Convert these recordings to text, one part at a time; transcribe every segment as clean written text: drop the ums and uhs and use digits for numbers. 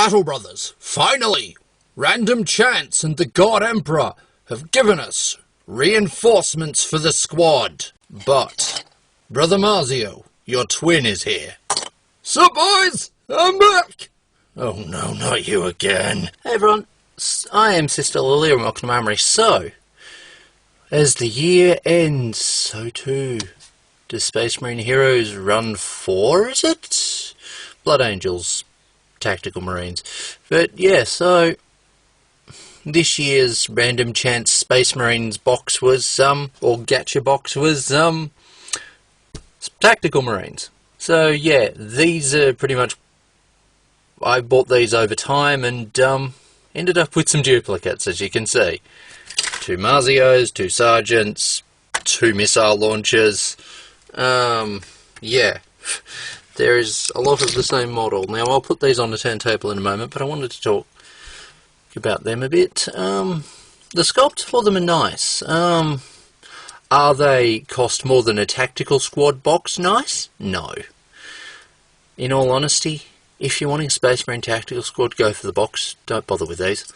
Battle Brothers, finally! Random Chance and the God Emperor have given us reinforcements for the squad. But, Brother Marzio, your twin is here. Sup, boys? I'm back! Oh no, not you again. Hey everyone, I am Sister Lilia and welcome to my armory. So, as the year ends, so too does Space Marine Heroes Run 4, is it? Blood Angels, Tactical Marines. But yeah, so this year's Random Chance Space Marines box was, or Gacha box was, Tactical Marines. So yeah, these are pretty much, I bought these over time and ended up with some duplicates, as you can see. 2 Marzios, 2 Sergeants, 2 missile launchers. Yeah, there is a lot of the same model. Now I'll put these on the turntable in a moment, but I wanted to talk about them a bit. The sculpts for them are nice. Are they cost more than a tactical squad box nice? No. In all honesty, if you're wanting Space Marine Tactical Squad, go for the box. Don't bother with these.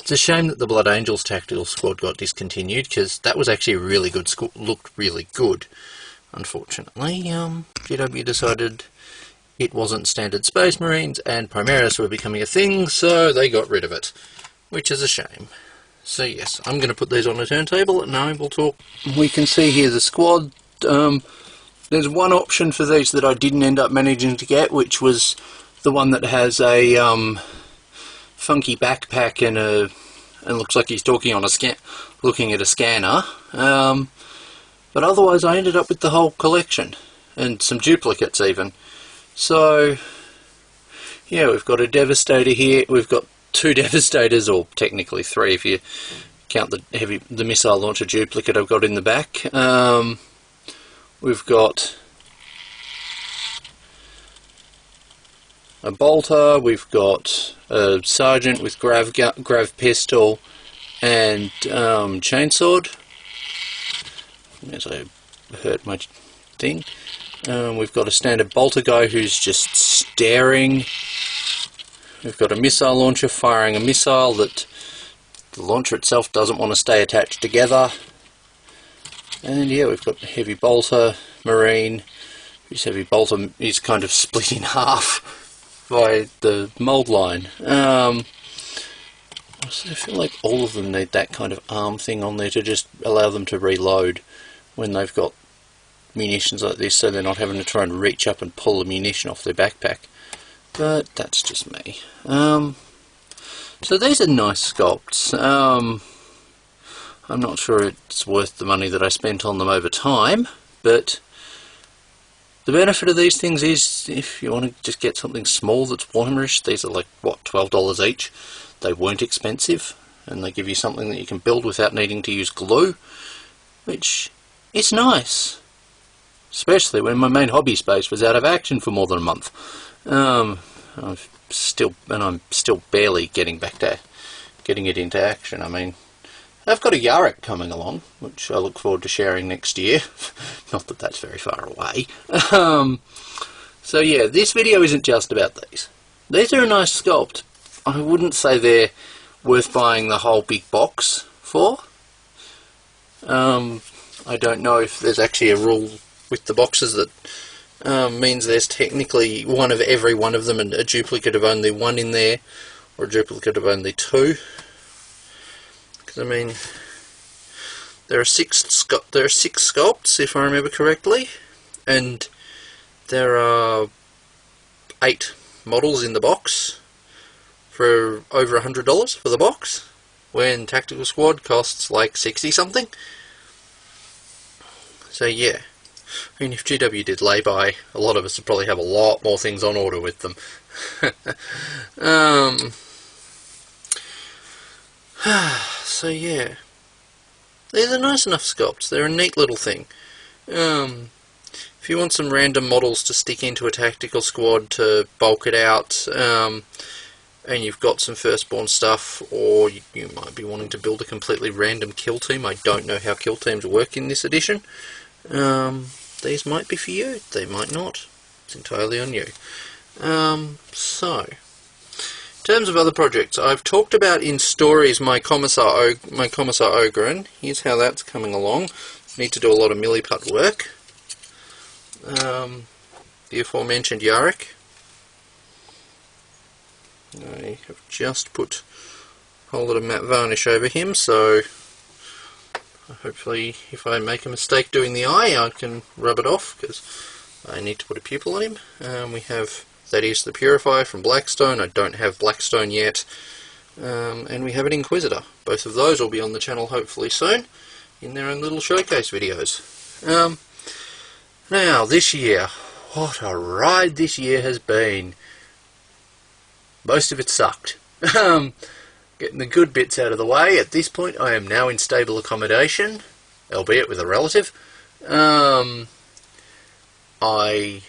It's a shame that the Blood Angels Tactical Squad got discontinued, because that was actually a really good looked really good. Unfortunately, GW decided it wasn't standard Space Marines, and Primaris were becoming a thing, so they got rid of it, which is a shame. So yes, I'm going to put these on a turntable, and I will talk. We can see here the squad. There's one option for these that I didn't end up managing to get, which was the one that has a funky backpack and looks like he's talking on looking at a scanner. But otherwise, I ended up with the whole collection and some duplicates even. So yeah, we've got a Devastator here. We've got 2 Devastators, or technically 3 if you count the missile launcher duplicate I've got in the back. We've got a bolter, we've got a sergeant with grav pistol and chainsword. As I hurt my thing. We've got a standard bolter guy who's just staring. We've got a missile launcher firing a missile that the launcher itself doesn't want to stay attached together. And yeah, we've got a heavy bolter marine. This heavy bolter is kind of split in half by the mould line. I feel like all of them need that kind of arm thing on there to just allow them to reload when they've got munitions like this, so they're not having to try and reach up and pull the munition off their backpack. But that's just me. So these are nice sculpts. I'm not sure it's worth the money that I spent on them over time, but the benefit of these things is if you want to just get something small that's Warhammerish, these are like, what, $12 each. They weren't expensive, and they give you something that you can build without needing to use glue, which is nice. Especially when my main hobby space was out of action for more than a month. I'm still barely getting it into action. I mean, I've got a Yarok coming along, which I look forward to sharing next year. Not that that's very far away. So yeah, this video isn't just about these. These are a nice sculpt. I wouldn't say they're worth buying the whole big box for. I don't know if there's actually a rule with the boxes that means there's technically one of every one of them and a duplicate of only 1 in there, or a duplicate of only 2. Because I mean, there are 6 sculpts if I remember correctly, and there are 8 models in the box for over $100 for the box, when Tactical Squad costs like 60 something. So yeah, I mean, if GW did lay-by, a lot of us would probably have a lot more things on order with them. So yeah, these are nice enough sculpts. They're a neat little thing. If you want some random models to stick into a Tactical Squad to bulk it out, and you've got some firstborn stuff, or you might be wanting to build a completely random kill team. I don't know how kill teams work in this edition. These might be for you, they might not. It's entirely on you. So, terms of other projects, I've talked about in stories my Commissar Ogren. Here's how that's coming along. Need to do a lot of milliput work. The aforementioned Yarrick. I have just put a whole lot of matte varnish over him, so hopefully if I make a mistake doing the eye I can rub it off, because I need to put a pupil on him. We have That Is the Purifier from Blackstone. I don't have Blackstone yet. And we have an Inquisitor. Both of those will be on the channel hopefully soon in their own little showcase videos. Now this year, what a ride this year has been. Most of it sucked. Getting the good bits out of the way, at this point I am now in stable accommodation, albeit with a relative. I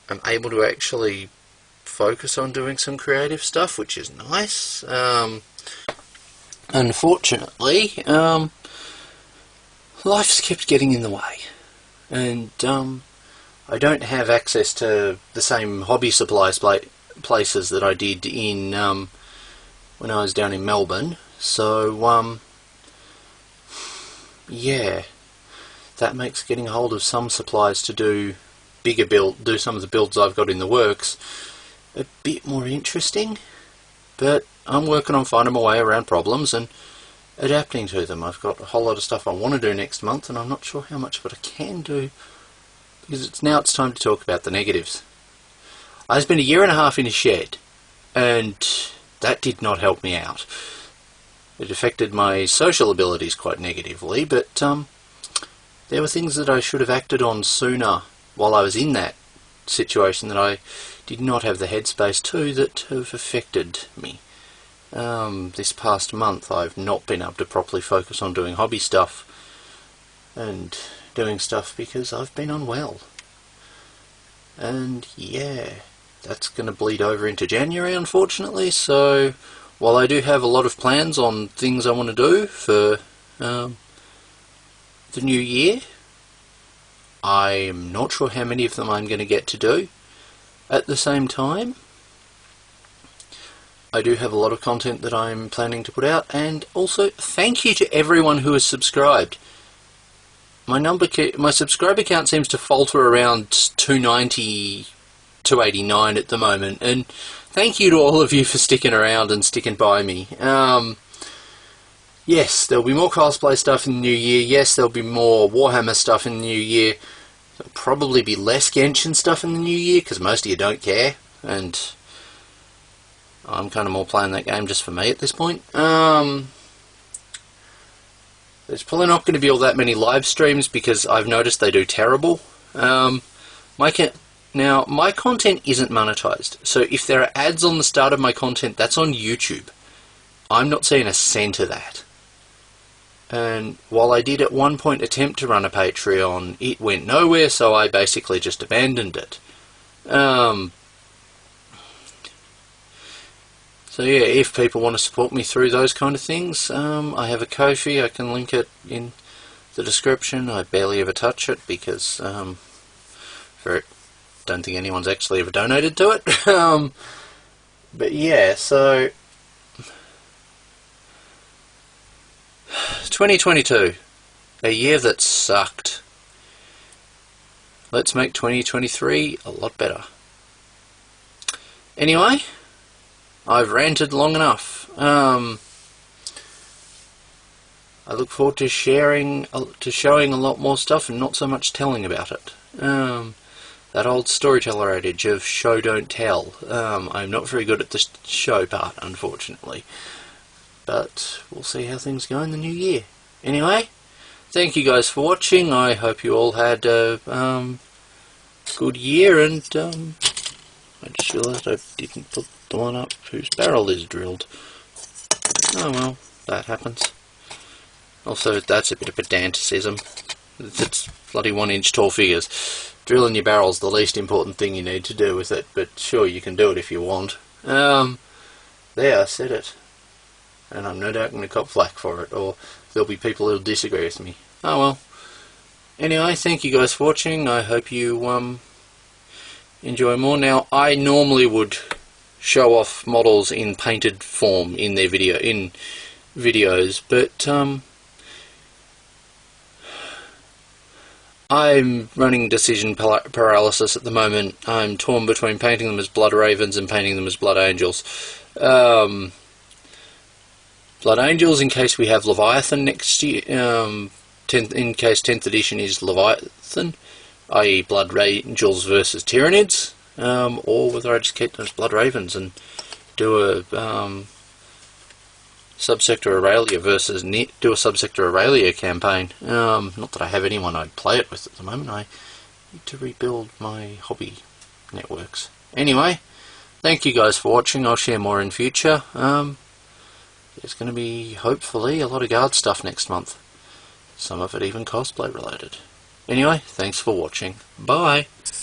am able to actually focus on doing some creative stuff, which is nice. Unfortunately, life's kept getting in the way, and I don't have access to the same hobby supplies places that I did in when I was down in Melbourne. So yeah, that makes getting a hold of some supplies to do some of the builds I've got in the works a bit more interesting. But I'm working on finding my way around problems and adapting to them. I've got a whole lot of stuff I want to do next month, and I'm not sure how much of it I can do, because it's time to talk about the negatives. I spent a year and a half in a shed, and that did not help me out. It affected my social abilities quite negatively, but there were things that I should have acted on sooner while I was in that situation that I did not have the headspace to, that have affected me. This past month I've not been able to properly focus on doing hobby stuff and doing stuff because I've been unwell. And yeah, that's going to bleed over into January, unfortunately. So while I do have a lot of plans on things I want to do for the new year, I'm not sure how many of them I'm going to get to do. At the same time, I do have a lot of content that I'm planning to put out, and also thank you to everyone who has subscribed. My subscriber count seems to falter around 290, 289 at the moment, and thank you to all of you for sticking around and sticking by me. Yes, there'll be more cosplay stuff in the new year. Yes, there'll be more Warhammer stuff in the new year. There'll probably be less Genshin stuff in the new year, because most of you don't care, and I'm kind of more playing that game just for me at this point. There's probably not going to be all that many live streams, because I've noticed they do terrible. Now, my content isn't monetized, so if there are ads on the start of my content, that's on YouTube. I'm not seeing a cent of that. And while I did at one point attempt to run a Patreon, it went nowhere, so I basically just abandoned it. So yeah, if people want to support me through those kind of things, I have a Ko-fi. I can link it in the description. I barely ever touch it because don't think anyone's actually ever donated to it. But yeah, so 2022, a year that sucked. Let's make 2023 a lot better. Anyway, I've ranted long enough. I look forward to showing a lot more stuff and not so much telling about it. That old storyteller adage of show don't tell. I'm not very good at the show part, unfortunately. But we'll see how things go in the new year. Anyway, thank you guys for watching. I hope you all had a good year, and I just realised I didn't put the one up whose barrel is drilled. Oh well, that happens. Also, that's a bit of pedanticism. It's bloody 1 inch tall figures. Drilling your barrel's the least important thing you need to do with it, but sure, you can do it if you want. There, I said it. And I'm no doubt going to cop flack for it, or there'll be people who'll disagree with me. Oh well. Anyway, thank you guys for watching. I hope you enjoy more. Now, I normally would show off models in painted form in their videos, but I'm running decision paralysis at the moment. I'm torn between painting them as Blood Ravens and painting them as Blood Angels. Blood Angels in case we have Leviathan next year, in case 10th edition is Leviathan, i.e. Blood Angels versus Tyranids, or whether I just keep those Blood Ravens and do a Subsector Aurelia versus do a Subsector Aurelia campaign. Not that I have anyone I'd play it with at the moment. I need to rebuild my hobby networks. Anyway, thank you guys for watching. I'll share more in future. There's going to be, hopefully, a lot of guard stuff next month. Some of it even cosplay related. Anyway, thanks for watching. Bye!